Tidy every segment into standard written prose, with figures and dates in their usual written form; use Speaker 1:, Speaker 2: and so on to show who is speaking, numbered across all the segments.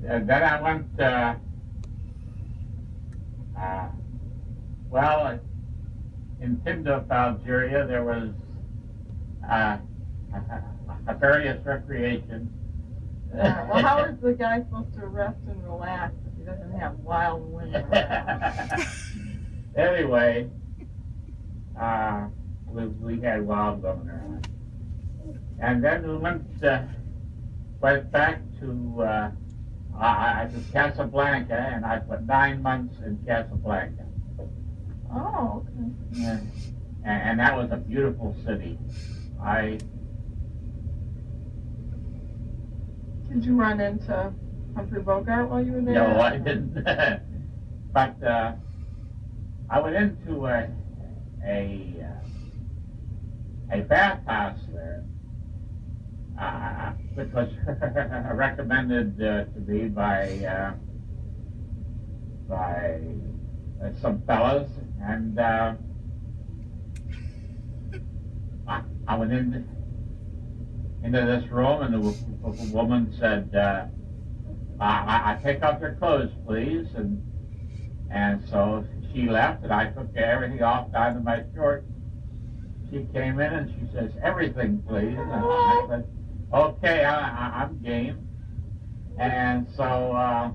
Speaker 1: then I went, well, in Tindouf, Algeria, there was uh, various recreation.
Speaker 2: Well, how is the guy supposed to rest and relax if he doesn't have wild women around?
Speaker 1: Anyway, we had wild women around. And then we went back to Casablanca, and I put 9 months in Casablanca.
Speaker 2: Oh, okay.
Speaker 1: And that was a beautiful city.
Speaker 2: Did you run into Humphrey Bogart while you were there?
Speaker 1: No, I didn't. But I went into a bathhouse there, which was recommended to me by some fellas, and I went into this room, and the woman said, I take off your clothes, please, and so she left, and I took everything off down to my shorts. She came in and she says, everything, please. And I said, okay, I'm game. And so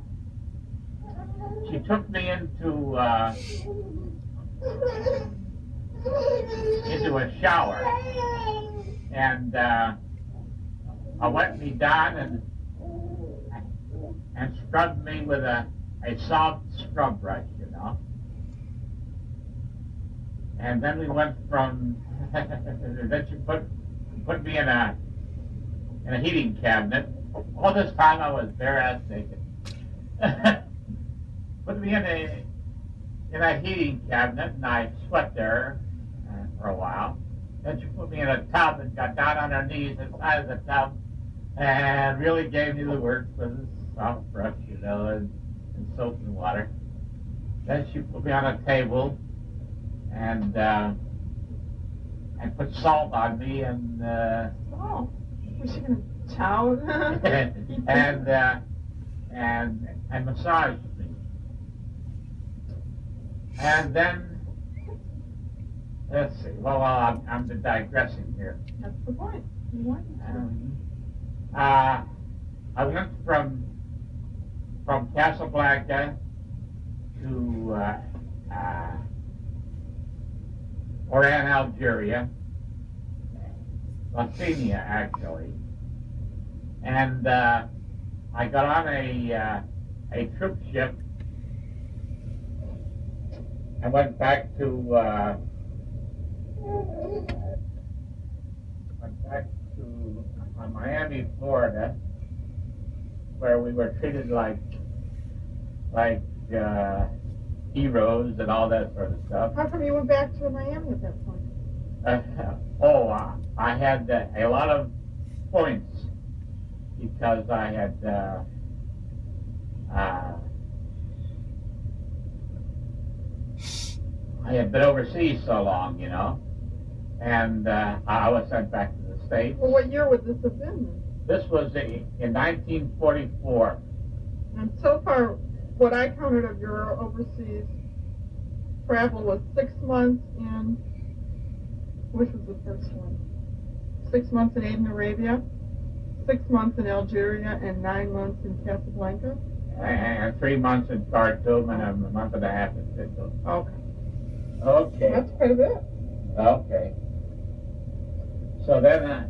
Speaker 1: she took me into a shower, and wet me down and scrubbed me with a soft scrub brush, you know. And then we went from then she put me in a heating cabinet. All this time I was bare ass naked. Put me in a heating cabinet, and I sweat there for a while. Then she put me in a tub and got down on her knees inside of the tub and really gave me the works with a soft brush, you know, and soap and water. Then she put me on a table and put salt on me and
Speaker 2: oh, was she gonna chow?
Speaker 1: and massaged me. And then let's see. Well, I'm digressing here.
Speaker 2: That's the point. You want
Speaker 1: I went from Casablanca to Oran, Algeria, Lasenia, actually, and I got on a troop ship and went back to Miami, Florida, where we were treated like heroes and all that sort of stuff.
Speaker 2: How come you went back to Miami at that point?
Speaker 1: I had a lot of points because I had been overseas so long, you know, and I was sent back to the States.
Speaker 2: Well, what year would this have been?
Speaker 1: This was in 1944.
Speaker 2: And so far, what I counted of your overseas travel was 6 months in, which was the first one? 6 months in Aden, Arabia, 6 months in Algeria, and 9 months in Casablanca?
Speaker 1: And 3 months in Khartoum and a month and a half in Tindouf.
Speaker 2: Okay.
Speaker 1: Okay.
Speaker 2: That's quite a bit.
Speaker 1: Okay. So then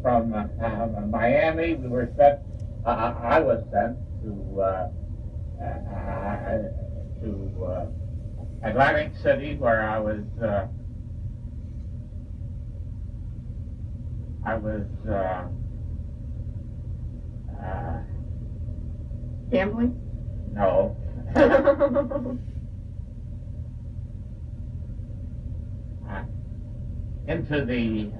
Speaker 1: from Miami, we were sent, I was sent to Atlantic City, where I was
Speaker 2: Gambling?
Speaker 1: no. Into the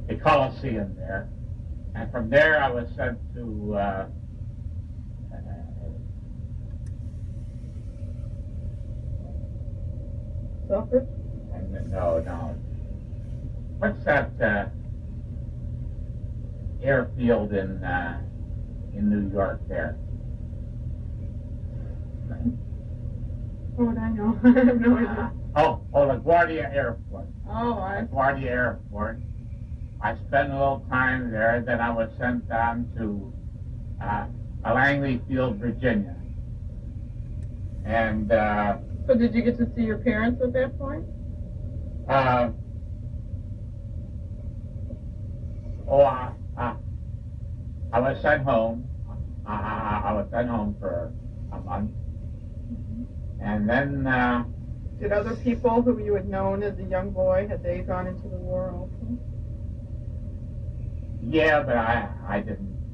Speaker 1: the Coliseum there, and from there I was sent to
Speaker 2: Selfridge?
Speaker 1: no, what's that airfield in New York there.
Speaker 2: What would I know? I have no idea.
Speaker 1: LaGuardia Airport.
Speaker 2: Oh,
Speaker 1: LaGuardia Airport. I spent a little time there. Then I was sent down to Langley Field, Virginia. And
Speaker 2: So did you get to see your parents at that point?
Speaker 1: I was sent home. I was sent home for a month. And then
Speaker 2: Did other people who you had known as a young boy, had they gone into the war also?
Speaker 1: yeah, but I didn't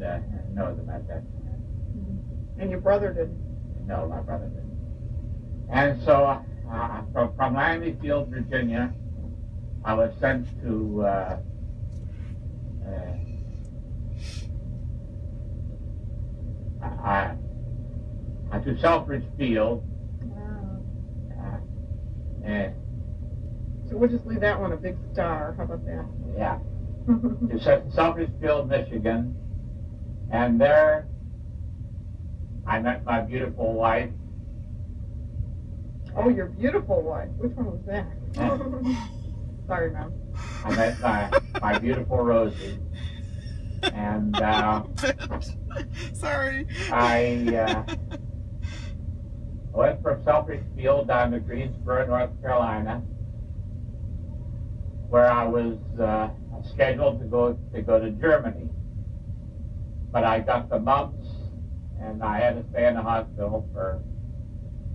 Speaker 1: know them at that time.
Speaker 2: And your brother didn't?
Speaker 1: No, my brother didn't. And so from Langley Field, Virginia, I was sent to Selfridge Field.
Speaker 2: So we'll just leave that one a big star. How about that?
Speaker 1: Yeah. To Selfridge Field, Michigan. And there I met my beautiful wife.
Speaker 2: Oh, your beautiful wife. Which one was that? Sorry, Mom.
Speaker 1: I met my beautiful Rosie. And
Speaker 3: sorry.
Speaker 1: I went from Selfridge Field down to Greensboro, North Carolina, where I was scheduled to go to Germany. But I got the mumps, and I had to stay in the hospital for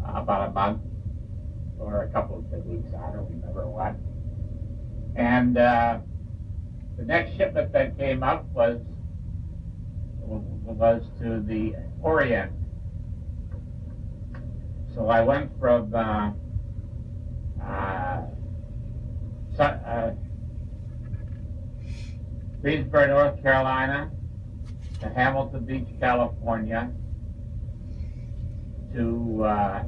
Speaker 1: about a month or a couple of weeks. I don't remember what. And the next shipment that came up was to the Orient. So I went from Greensboro, North Carolina, to Hamilton Beach, California, to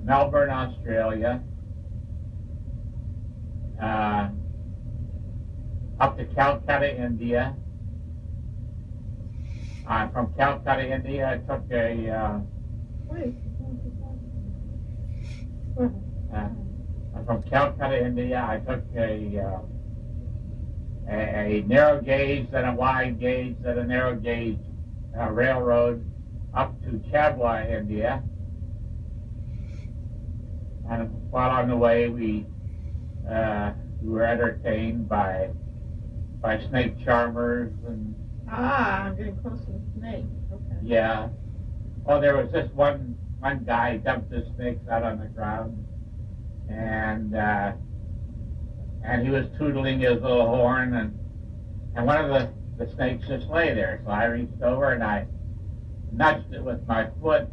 Speaker 1: Melbourne, Australia, up to Calcutta, India. From Calcutta, India, I took from Calcutta, India, I took a narrow gauge, then a wide gauge, then a narrow gauge railroad up to Chabwa, India. And while on the way, we were entertained by snake charmers and.
Speaker 2: I'm getting close to the snake. Okay.
Speaker 1: Yeah. Oh, there was this one guy dumped his snakes out on the ground, and he was tootling his little horn, and one of the snakes just lay there. So I reached over and I nudged it with my foot,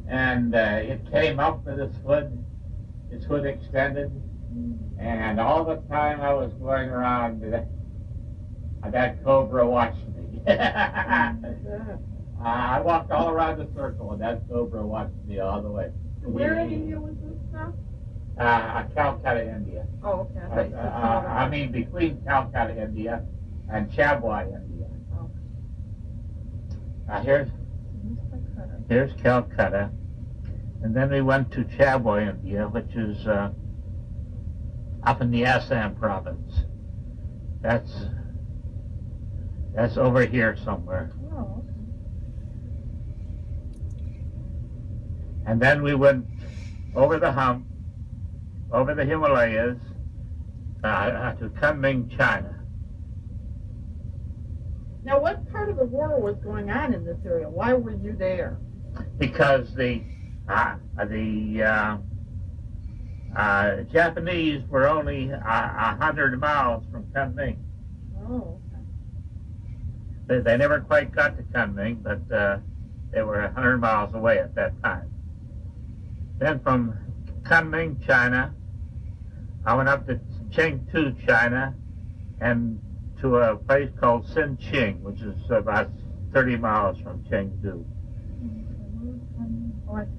Speaker 1: and it came up with its hood extended, and all the time I was going around, that cobra watched me. I walked all around the circle, and that cobra watched me all the way.
Speaker 2: Where in India was this now?
Speaker 1: Calcutta, India.
Speaker 2: Oh, okay.
Speaker 1: I mean, between Calcutta, India, and Chabwa, India.
Speaker 2: Oh.
Speaker 1: Here's Calcutta, and then we went to Chabwa, India, which is up in the Assam province. That's over here somewhere.
Speaker 2: Oh, okay.
Speaker 1: And then we went over the hump, over the Himalayas, to Kunming, China.
Speaker 2: Now, what part of the war was going on in this area? Why were you there?
Speaker 1: Because the Japanese were only 100 miles from Kunming.
Speaker 2: Oh,
Speaker 1: They never quite got to Kunming, but they were 100 miles away at that time. Then from Kunming, China, I went up to Chengdu, China, and to a place called Xinqing, which is about 30 miles from Chengdu.
Speaker 2: Oh, I see.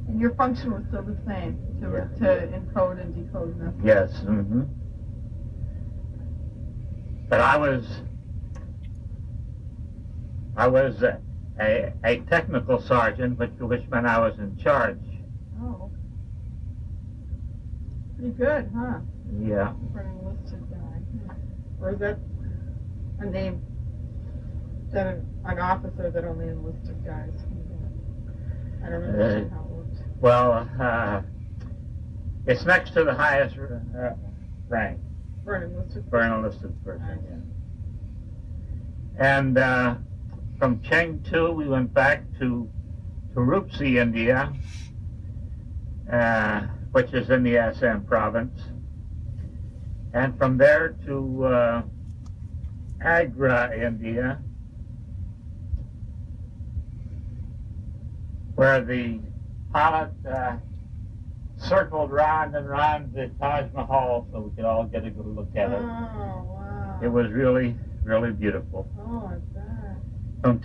Speaker 2: And your function was still the same, to encode and decode messages?
Speaker 1: Yes. Mm-hmm. But I was a technical sergeant, which meant I was in charge.
Speaker 2: Oh. Pretty good, huh?
Speaker 1: Yeah.
Speaker 2: For an enlisted guy. Or is that a name that an officer that only enlisted guys can get? I don't understand how it works.
Speaker 1: Well, it's next to the highest rank
Speaker 2: For an enlisted
Speaker 1: for an
Speaker 2: person.
Speaker 1: enlisted person. Yeah. And from Chengdu, we went back to Rupsi, India, which is in the Assam province, and from there to Agra, India, where the pilot circled round and round the Taj Mahal so we could all get a good look at it.
Speaker 2: Oh, wow.
Speaker 1: It was really, really beautiful.
Speaker 2: Oh, I bet.
Speaker 1: From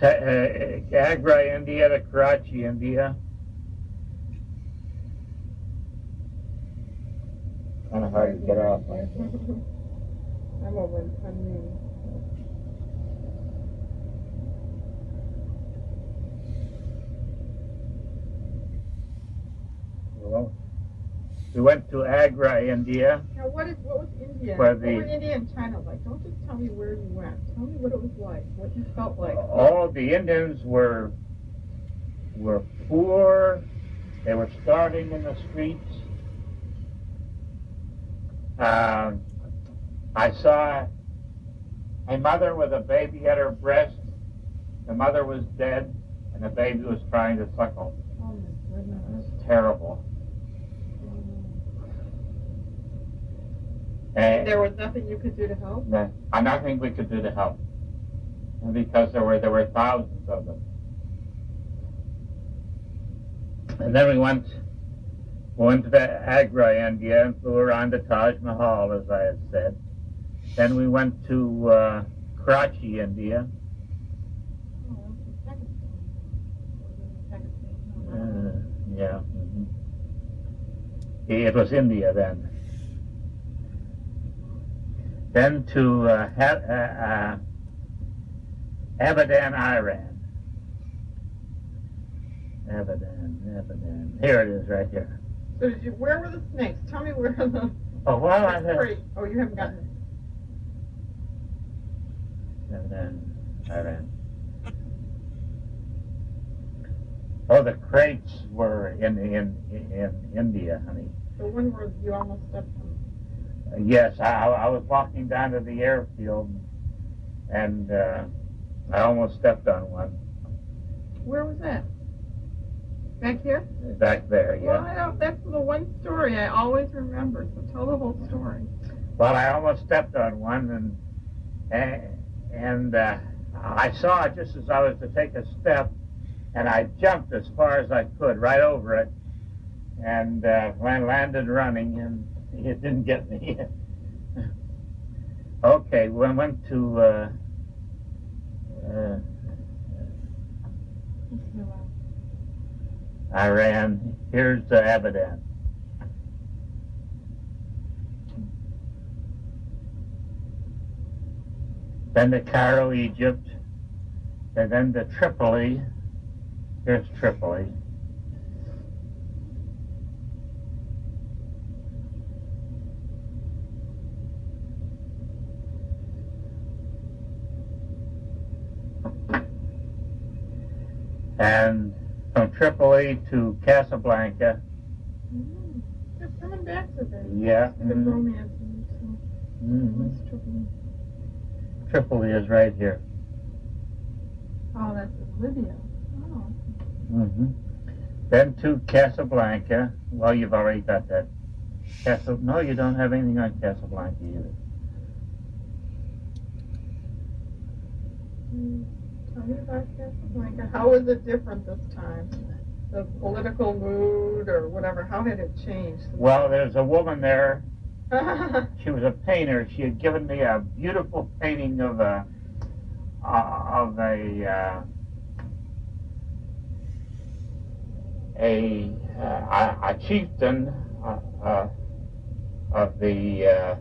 Speaker 1: Agra, India to Karachi, India. Kind of hard to get off.
Speaker 2: I'm over in Panay.
Speaker 1: Well, we went to Agra, India.
Speaker 2: Now, what was India?
Speaker 1: Where
Speaker 2: What
Speaker 1: the-
Speaker 2: were India and China like? Don't just tell me where you went. Tell me what it was like, what you felt like.
Speaker 1: All the Indians were poor. They were starving in the streets. I saw a mother with a baby at her breast. The mother was dead, and the baby was trying to suckle.
Speaker 2: Oh, my
Speaker 1: It
Speaker 2: goodness.
Speaker 1: was terrible. And
Speaker 2: There was nothing you could do to help?
Speaker 1: nothing we could do to help, and because there were thousands of them. And then we went to Agra, India, and flew around the Taj Mahal, as I had said. Then we went to Karachi, India.
Speaker 2: Oh, that was the Pakistan.
Speaker 1: Yeah. It was India then. Then to Abadan, Iran. Abadan. Here it is, right here.
Speaker 2: So where were the snakes? Tell me where the...
Speaker 1: Oh, well,
Speaker 2: Great. Oh, you haven't gotten it.
Speaker 1: Abadan, Iran. Oh, the crates were in India, honey.
Speaker 2: The one where you almost stepped on.
Speaker 1: Yes, I was walking down to the airfield, and I almost stepped on one.
Speaker 2: Where was that? Back here?
Speaker 1: Back there,
Speaker 2: Well,
Speaker 1: yeah.
Speaker 2: that's the one story I always remember, so tell the whole story.
Speaker 1: Well, I almost stepped on one, and I saw it just as I was to take a step, and I jumped as far as I could right over it, and landed running, and it didn't get me. Okay, we went to Iran. Here's Abadan. Then to Cairo, Egypt, and then to Tripoli. Here's Tripoli. And from Tripoli to Casablanca.
Speaker 2: They're coming back to this.
Speaker 1: Yeah.
Speaker 2: The romance.
Speaker 1: Tripoli is right here.
Speaker 2: Oh, that's Libya. Oh.
Speaker 1: Then to Casablanca. Well, you've already got that. No, you don't have anything on Casablanca either.
Speaker 2: Tell me about Casablanca. How was it different this time? The political mood or whatever, how had it changed?
Speaker 1: Well, there's a woman there. She was a painter. She had given me a beautiful painting of a chieftain of the